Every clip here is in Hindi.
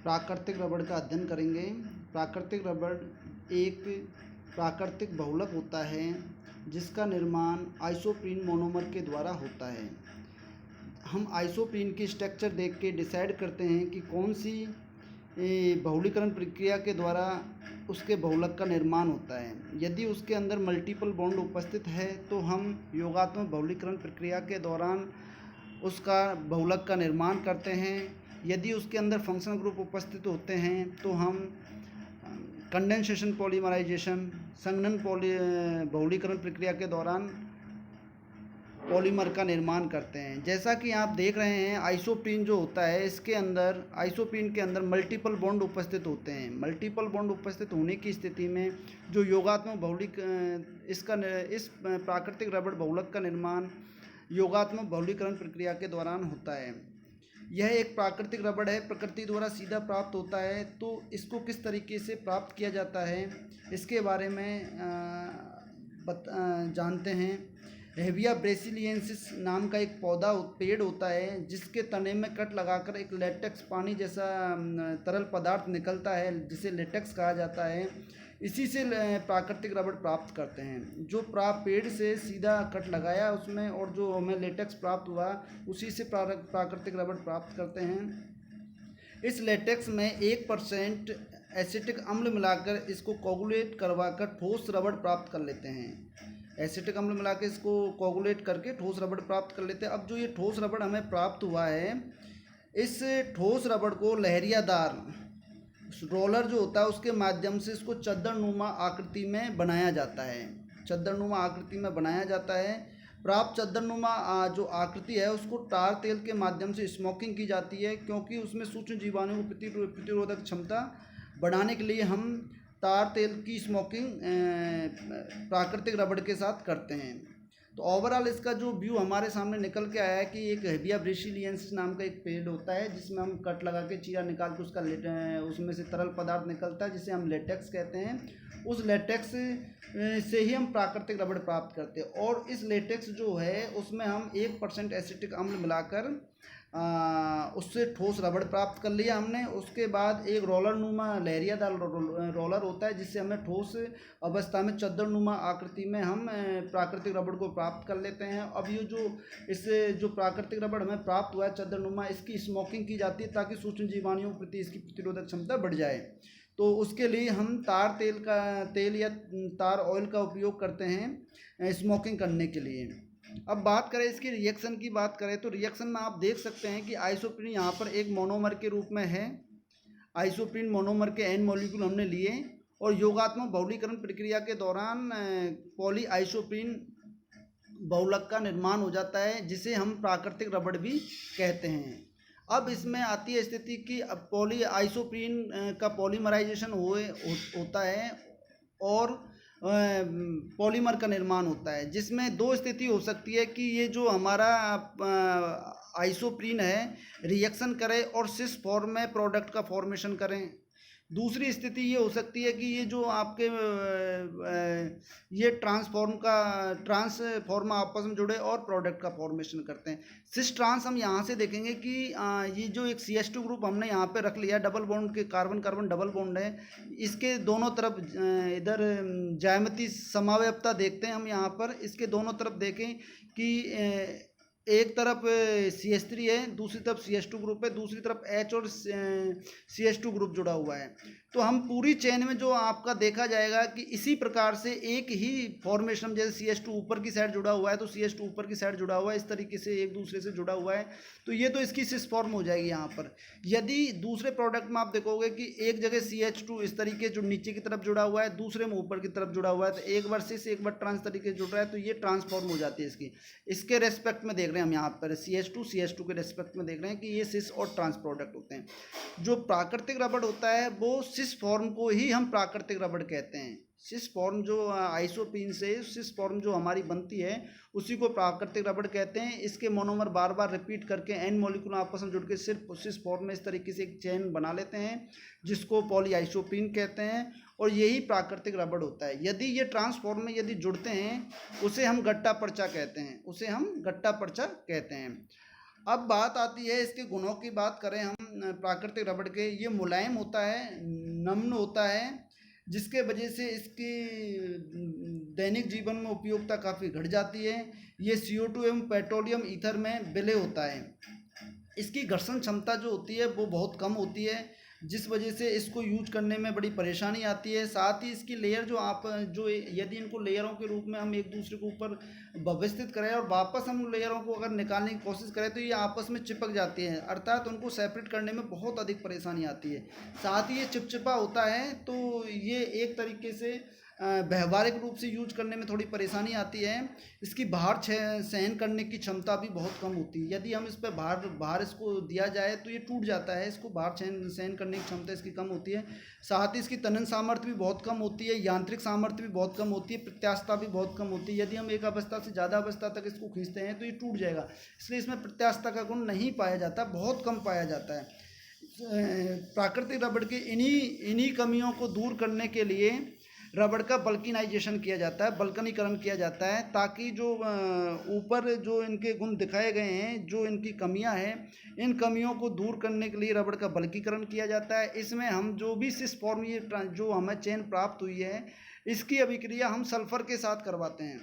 प्राकृतिक रबड़ का अध्ययन करेंगे। प्राकृतिक रबड़ एक प्राकृतिक बहुलक होता है जिसका निर्माण आइसोप्रीन मोनोमर के द्वारा होता है। हम आइसोप्रीन की स्ट्रक्चर देख के डिसाइड करते हैं कि कौन सी बहुलीकरण प्रक्रिया के द्वारा उसके बहुलक का निर्माण होता है। यदि उसके अंदर मल्टीपल बॉन्ड उपस्थित है तो हम योगात्मक बहुलीकरण प्रक्रिया के दौरान उसका बहुलक का निर्माण करते हैं। यदि उसके अंदर फंक्शनल ग्रुप उपस्थित होते हैं तो हम कंडेंसेशन पॉलीमराइजेशन संघनन बहुलीकरण प्रक्रिया के दौरान पॉलीमर का निर्माण करते हैं। जैसा कि आप देख रहे हैं, आइसोप्रीन जो होता है इसके अंदर आइसोप्रीन के अंदर मल्टीपल बॉन्ड उपस्थित होते हैं। मल्टीपल बॉन्ड उपस्थित होने की स्थिति में जो योगात्मक बहुलीक इस प्राकृतिक रबड़ बहुलक का निर्माण योगात्मक बहुलीकरण प्रक्रिया के दौरान होता है। यह एक प्राकृतिक रबड़ है, प्रकृति द्वारा सीधा प्राप्त होता है। तो इसको किस तरीके से प्राप्त किया जाता है इसके बारे में जानते हैं। हेविया ब्रेसिलियंसिस नाम का एक पेड़ होता है जिसके तने में कट लगाकर एक लेटेक्स पानी जैसा तरल पदार्थ निकलता है जिसे लेटेक्स कहा जाता है। इसी से प्राकृतिक रबड़ प्राप्त करते हैं। जो पेड़ से सीधा कट लगाया उसमें और जो हमें लेटेक्स प्राप्त हुआ उसी से प्राकृतिक रबड़ प्राप्त करते हैं। इस लेटेक्स में 1% एसिटिक अम्ल मिलाकर इसको कोगुलेट करवाकर ठोस रबड़ प्राप्त कर लेते हैं। एसिटिक अम्ल मिला के इसको कोगुलेट करके ठोस रबड़ प्राप्त कर लेते हैं। अब जो ये ठोस रबड़ हमें प्राप्त हुआ है, इस ठोस रबड़ को लहरियादार रोलर जो होता है उसके माध्यम से इसको चद्दरनुमा आकृति में बनाया जाता है। चद्दरनुमा आकृति में बनाया जाता है। प्राप्त चद्दरनुमा जो आकृति है उसको टार तेल के माध्यम से स्मोकिंग की जाती है, क्योंकि उसमें सूक्ष्म जीवाणुओं की प्रतिरोधक क्षमता बढ़ाने के लिए हम तार तेल की स्मोकिंग प्राकृतिक रबड़ के साथ करते हैं। तो ओवरऑल इसका जो व्यू हमारे सामने निकल के आया है कि एक हेविया ब्रेसिलियंसिस नाम का एक पेड़ होता है जिसमें हम कट लगा के चीरा निकाल के उसमें से तरल पदार्थ निकलता है जिसे हम लेटेक्स कहते हैं। उस लेटेक्स से ही हम प्राकृतिक रबड़ प्राप्त करते हैं। और इस लेटेक्स जो है उसमें हम 1% एसिटिक अम्ल मिलाकर उससे ठोस रबड़ प्राप्त कर लिया हमने। उसके बाद एक रोलरनुमा लहरियादार रोलर होता है जिससे हमें ठोस अवस्था में चद्दरनुमा आकृति में हम प्राकृतिक रबड़ को प्राप्त कर लेते हैं। अब ये जो प्राकृतिक रबड़ हमें प्राप्त हुआ है चद्दरनुमा, इसकी स्मोकिंग की जाती है ताकि सूक्ष्म जीवाणुओं के प्रति इसकी प्रतिरोधक क्षमता बढ़ जाए। तो उसके लिए हम तेल या तार ऑयल का उपयोग करते हैं स्मोकिंग करने के लिए। अब बात करें इसकी रिएक्शन की बात करें तो रिएक्शन में आप देख सकते हैं कि आइसोप्रीन यहाँ पर एक मोनोमर के रूप में है। आइसोप्रीन मोनोमर के N मॉलिक्यूल हमने लिए और योगात्मक बहुलीकरण प्रक्रिया के दौरान पॉली आइसोप्रीन बहुलक का निर्माण हो जाता है जिसे हम प्राकृतिक रबड़ भी कहते हैं। अब इसमें आती है स्थिति कि अब पॉली आइसोप्रीन का पॉलीमराइजेशन होता है और पॉलीमर का निर्माण होता है, जिसमें दो स्थिति हो सकती है कि ये जो हमारा आइसोप्रीन है रिएक्शन करे और सिस फॉर्म में प्रोडक्ट का फॉर्मेशन करें। दूसरी स्थिति ये हो सकती है कि ये जो आपके ये ट्रांसफॉर्म आपस में जुड़े और प्रोडक्ट का फॉर्मेशन करते हैं। सिस ट्रांस हम यहाँ से देखेंगे कि ये जो एक CH2 ग्रुप हमने यहाँ पे रख लिया, डबल बॉन्ड के कार्बन कार्बन डबल बॉन्ड है, इसके दोनों तरफ इधर ज्यामितीय समावयवता देखते हैं हम यहाँ पर। इसके दोनों तरफ देखें कि एक तरफ CH3 है, दूसरी तरफ CH2 ग्रुप है, दूसरी तरफ H और CH2 ग्रुप जुड़ा हुआ है। तो हम पूरी चेन में जो आपका देखा जाएगा कि इसी प्रकार से एक ही फॉर्मेशन, जैसे CH2 ऊपर की साइड जुड़ा हुआ है तो CH2 ऊपर की साइड जुड़ा हुआ है, इस तरीके से एक दूसरे से जुड़ा हुआ है। तो ये तो इसकी सिस फॉर्म हो जाएगी यहाँ पर। यदि दूसरे प्रोडक्ट में आप देखोगे कि एक जगह CH2 इस तरीके जो नीचे की तरफ जुड़ा हुआ है, दूसरे में ऊपर की तरफ जुड़ा हुआ है, तो एक बार सिस एक बार ट्रांस तरीके से जुड़ रहा है, तो ये ट्रांसफॉर्म हो जाती है इसके रेस्पेक्ट में देख रहे हैं हम यहाँ पर CH2 के रेस्पेक्ट में देख रहे हैं कि ये सिस और ट्रांस प्रोडक्ट होते हैं। जो प्राकृतिक रबड़ होता है वो सिस फॉर्म को ही हम प्राकृतिक रबड़ कहते हैं। सिस फॉर्म जो आइसोप्रीन से सिस फॉर्म जो हमारी बनती है उसी को प्राकृतिक रबड़ कहते हैं। इसके मोनोमर बार बार रिपीट करके N मॉलिक्यूल आपस में जुड़ के सिर्फ सिस फॉर्म में इस तरीके से एक चेन बना लेते हैं जिसको पॉलीआइसोप्रीन कहते हैं, और यही प्राकृतिक रबड़ होता है। यदि ये ट्रांसफॉर्म में यदि जुड़ते हैं उसे हम गट्टा पर्चा कहते हैं, अब बात आती है इसके गुणों की बात करें हम प्राकृतिक रबड़ के, ये मुलायम होता है, नम्र होता है, जिसके वजह से इसकी दैनिक जीवन में उपयोगिता काफ़ी घट जाती है। ये CO2 एवं पेट्रोलियम ईथर में विलय होता है। इसकी घर्षण क्षमता जो होती है वो बहुत कम होती है, जिस वजह से इसको यूज करने में बड़ी परेशानी आती है। साथ ही इसकी लेयर जो यदि इनको लेयरों के रूप में हम एक दूसरे के ऊपर व्यवस्थित करें और वापस हम लेयरों को अगर निकालने की कोशिश करें तो ये आपस में चिपक जाती हैं, अर्थात उनको सेपरेट करने में बहुत अधिक परेशानी आती है। साथ ही ये चिपचिपा होता है, तो ये एक तरीके से व्यवहारिक रूप से यूज करने में थोड़ी परेशानी आती है। इसकी भार सहन करने की क्षमता भी बहुत कम होती है। यदि हम इस पर भार इसको दिया जाए तो ये टूट जाता है, इसको भार सहन करने की क्षमता इसकी कम होती है। साथ ही इसकी तनन सामर्थ्य भी बहुत कम होती है, यांत्रिक सामर्थ्य भी बहुत कम होती है, प्रत्यास्थता भी बहुत कम होती है। यदि हम एक अवस्था से ज़्यादा अवस्था तक इसको खींचते हैं तो ये टूट जाएगा, इसलिए इसमें प्रत्यास्थता का गुण नहीं पाया जाता, बहुत कम पाया जाता है। प्राकृतिक रबड़ की इन्हीं कमियों को दूर करने के लिए रबड़ का बल्कनाइजेशन किया जाता है, बल्कनीकरण किया जाता है, ताकि जो ऊपर जो इनके गुण दिखाए गए हैं, जो इनकी कमियां हैं, इन कमियों को दूर करने के लिए रबड़ का बल्कीकरण किया जाता है। इसमें हम जो भी सिस फॉर्म ये जो हमें चेन प्राप्त हुई है, इसकी अभिक्रिया हम सल्फ़र के साथ करवाते हैं।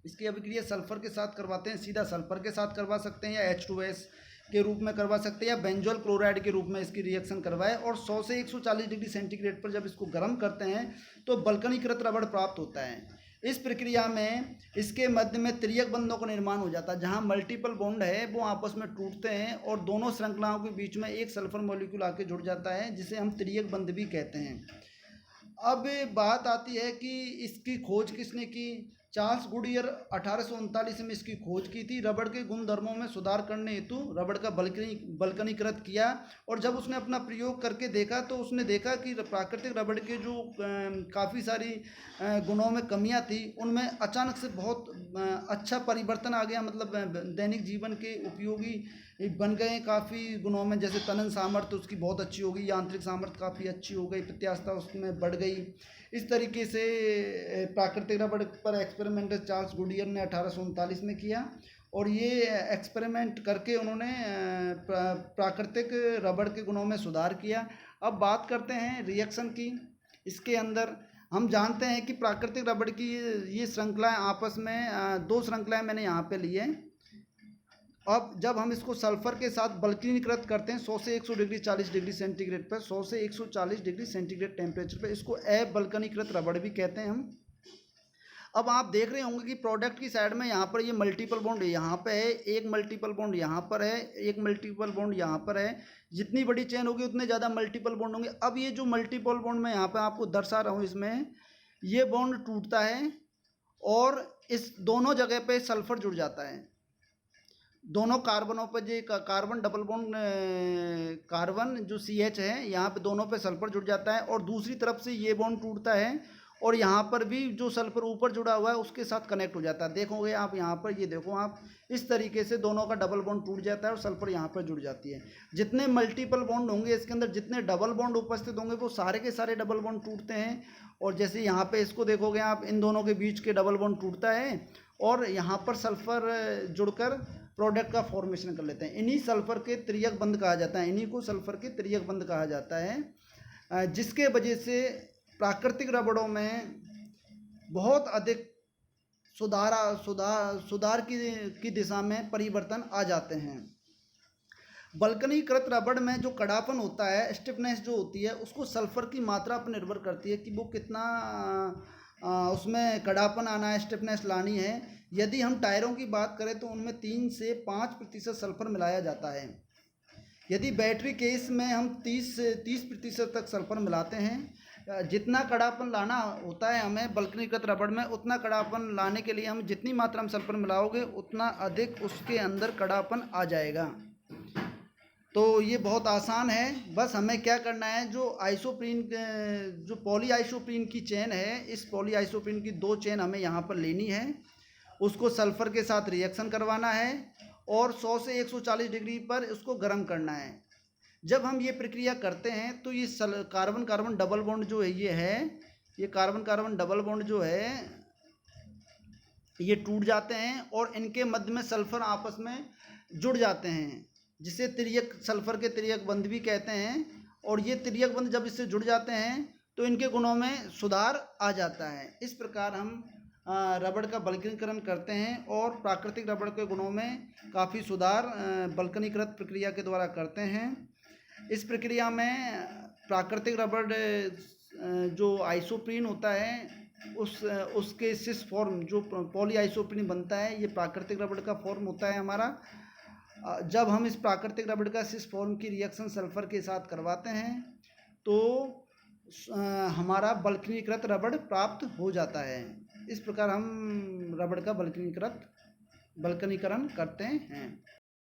इसकी अभिक्रिया सल्फ़र के साथ करवाते हैं, सीधा सल्फ़र के साथ करवा सकते हैं या H2S के रूप में करवा सकते हैं या बेंजोल क्लोराइड के रूप में इसकी रिएक्शन करवाएं। और 100 से 140 डिग्री सेंटीग्रेड पर जब इसको गर्म करते हैं तो बल्कनीकृत रबड़ प्राप्त होता है। इस प्रक्रिया में इसके मध्य में त्रियक बंधों का निर्माण हो जाता है, जहां मल्टीपल बॉन्ड है वो आपस में टूटते हैं और दोनों श्रृंखलाओं के बीच में एक सल्फर मॉलिक्यूल आके जुड़ जाता है, जिसे हम त्रियक बंध भी कहते हैं। अब बात आती है कि इसकी खोज किसने की। चार्ल्स गुडियर 1839 में इसकी खोज की थी। रबड़ के गुणधर्मों में सुधार करने हेतु रबड़ का बल्कनीकृत किया, और जब उसने अपना प्रयोग करके देखा तो उसने देखा कि प्राकृतिक रबड़ के जो काफ़ी सारी गुणों में कमियां थी, उनमें अचानक से बहुत अच्छा परिवर्तन आ गया। मतलब दैनिक जीवन के उपयोगी बन गए काफ़ी गुणों में, जैसे तनन सामर्थ्य उसकी बहुत अच्छी हो गई, यांत्रिक सामर्थ्य काफ़ी अच्छी हो गई, प्रत्यास्थता उसमें बढ़ गई। इस तरीके से प्राकृतिक रबड़ पर एक्सपेरिमेंट चार्ल्स गुडियर ने 1839 में किया, और ये एक्सपेरिमेंट करके उन्होंने प्राकृतिक रबड़ के गुणों में सुधार किया। अब बात करते हैं रिएक्शन की। इसके अंदर हम जानते हैं कि प्राकृतिक रबड़ की ये श्रृंखलाएं आपस में दो श्रृंखलाएं मैंने यहाँ पे ली है। अब जब हम इसको सल्फ़र के साथ बल्कनीकृत करते हैं 100 से 140 40 डिग्री सेंटीग्रेड पर, 100 से 140 डिग्री सेंटीग्रेड टेम्परेचर पर, इसको अबल्कनीकृत रबड़ भी कहते हैं हम। अब आप देख रहे होंगे कि प्रोडक्ट की साइड में यहाँ पर ये मल्टीपल बॉन्ड यहाँ पे है, एक मल्टीपल बॉन्ड यहाँ पर है, एक मल्टीपल बॉन्ड यहाँ पर है। जितनी बड़ी चेन होगी उतने ज़्यादा मल्टीपल बॉन्ड होंगे। अब ये जो मल्टीपल बॉन्ड मैं यहाँ पर आपको दर्शा रहा हूँ, इसमें ये बॉन्ड टूटता है और इस दोनों जगह पे सल्फ़र जुड़ जाता है। दोनों कार्बनों पर जो कार्बन डबल बॉन्ड कार्बन जो CH है, यहाँ पे दोनों पे सल्फ़र जुड़ जाता है, और दूसरी तरफ से ये बॉन्ड टूटता है और यहाँ पर भी जो सल्फ़र ऊपर जुड़ा हुआ है उसके साथ कनेक्ट हो जाता है। देखोगे आप यहाँ पर, ये देखो आप, इस तरीके से दोनों का डबल बॉन्ड टूट जाता है और सल्फ़र यहाँ पर जुड़ जाती है। जितने मल्टीपल बॉन्ड होंगे इसके अंदर, जितने डबल बॉन्ड उपस्थित होंगे, वो सारे के सारे डबल बॉन्ड टूटते हैं। और जैसे यहाँ पे इसको देखोगे आप, इन दोनों के बीच के डबल बॉन्ड टूटता है और यहाँ पर सल्फ़र जुड़कर प्रोडक्ट का फॉर्मेशन कर लेते हैं। इन्हीं सल्फ़र के त्रियक बंध कहा जाता है, इन्हीं को सल्फ़र के त्रियक बंध कहा जाता है, जिसके वजह से प्राकृतिक रबड़ों में बहुत अधिक सुधार की दिशा में परिवर्तन आ जाते हैं। बल्कनीकृत रबड़ में जो कड़ापन होता है, स्टिफनेस जो होती है, उसको सल्फ़र की मात्रा पर निर्भर करती है कि वो कितना उसमें कड़ापन आना है, स्टिफनेस लानी है। यदि हम टायरों की बात करें तो उनमें 3 से 5% सल्फ़र मिलाया जाता है। यदि बैटरी केस में हम 30% तक सल्फ़र मिलाते हैं। जितना कड़ापन लाना होता है हमें बल्कनीकृत रबड़ में, उतना कड़ापन लाने के लिए हम जितनी मात्रा में सल्फ़र मिलाओगे उतना अधिक उसके अंदर कड़ापन आ जाएगा। तो ये बहुत आसान है, बस हमें क्या करना है, जो पॉली आइसोप्रीन की चेन है, इस पॉली आइसोप्रीन की 2 चेन हमें यहाँ पर लेनी है, उसको सल्फ़र के साथ रिएक्शन करवाना है और 100 से 140 डिग्री पर उसको गर्म करना है। जब हम ये प्रक्रिया करते हैं तो ये कार्बन कार्बन डबल बॉन्ड जो है, ये कार्बन कार्बन डबल बॉन्ड जो है ये टूट जाते हैं और इनके मध्य में सल्फ़र आपस में जुड़ जाते हैं। जिसे तिर्यक सल्फर के तिर्यक बंध भी कहते हैं। और ये तिर्यक बंध जब इससे जुड़ जाते हैं तो इनके गुणों में सुधार आ जाता है। इस प्रकार हम रबड़ का बल्कनीकरण करते हैं और प्राकृतिक रबड़ के गुणों में काफ़ी सुधार बल्कनीकृत प्रक्रिया के द्वारा करते हैं। इस प्रक्रिया में प्राकृतिक रबड़ जो आइसोप्रीन होता है उसके सिस फॉर्म जो पॉली आइसोप्रीन बनता है, ये प्राकृतिक रबड़ का फॉर्म होता है हमारा। जब हम इस प्राकृतिक रबड़ का सिस फॉर्म की रिएक्शन सल्फर के साथ करवाते हैं तो हमारा बल्कनीकृत रबड़ प्राप्त हो जाता है। इस प्रकार हम रबड़ का बल्कनीकरण करते हैं।